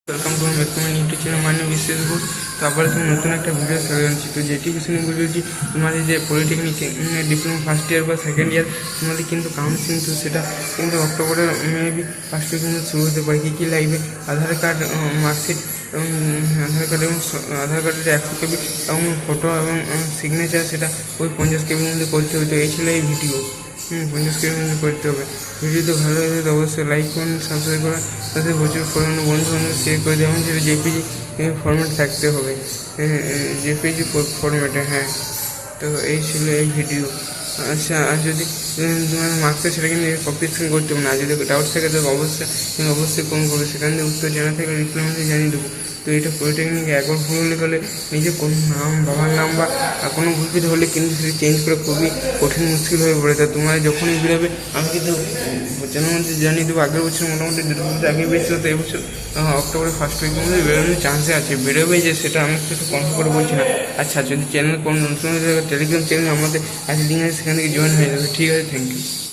Welcome to মেকমেন YouTube channel মানে বিশেষ good. তারপরে তুমি নতুন একটা ভিডিও শেয়ার করছি। তো যেটি বিষয়ে বলছি তোমাদের যে পলিটেকনিক ডিপ্লোমা ফার্স্ট ইয়ার বা সেকেন্ড ইয়ার তোমাদের কিন্তু কাউন্সিলিং, তো সেটা কিন্তু অক্টোবরের মেবি ফার্স্ট উইক কিন্তু শুরু হতে পারে। কী লাগবে? আধার কার্ড, মার্কশিট এবং আধার কার্ড এবং আধার কার্ডের 100 কপি এবং ফটো এবং সিগনেচার, সেটা ওই 50 কেবির মধ্যে করতে হবে। তো এই ছিল এই ভিডিও। 50 কেবির মধ্যে করতে হবে। ভিডিওতে ভালো লাগে তো অবশ্যই লাইক করুন, সাবস্ক্রাইব করুন, তাতে প্রচুর পরিমাণে বন্ধু বান্ধব শেয়ার করে দেবেন। যেটা জেপিজি ফরম্যাট থাকতে হবে, জেপিজি ফরম্যাটে। হ্যাঁ, তো এই ছিল এই ভিডিও। আচ্ছা, আর যদি তোমার মার্কসে সেটা কিন্তু কপি স্ক্রিন করতে হবে না। যদি ডাউট থাকে তবে অবশ্যই ফোন করবে, সেখান থেকে উত্তর জানা থাকলে রিপ্লাই জানিয়ে দেবো। তো এটা পলিটেকনিক একবার ভুল হলে গেলে নিজের কোনো নাম, বাবার নাম বা কোনো ভুল কিছু হলে কিন্তু সেটা চেঞ্জ করে খুবই কঠিন মুশকিল হয়ে পড়ে। তা তোমরা যখনই বেরোবে আমি কিন্তু জানার মধ্যে জানিয়ে দেবো। আগের বছর মোটামুটি 1.5 বছর আগে বেরিয়েছিল, তো এবছর অক্টোবরের ফার্স্ট উইকের মধ্যে বেরোনোর চান্সে আছে। বেরোবে যে সেটা আমি একটু কনফার্ম করে বলছি না। আচ্ছা, যদি চ্যানেল কোনো নতুন টেলিগ্রাম চ্যানেল আমাদের আছে লিঙ্ক আছে, সেখান থেকে জয়েন হয়ে যাবে। ঠিক আছে, থ্যাংক ইউ।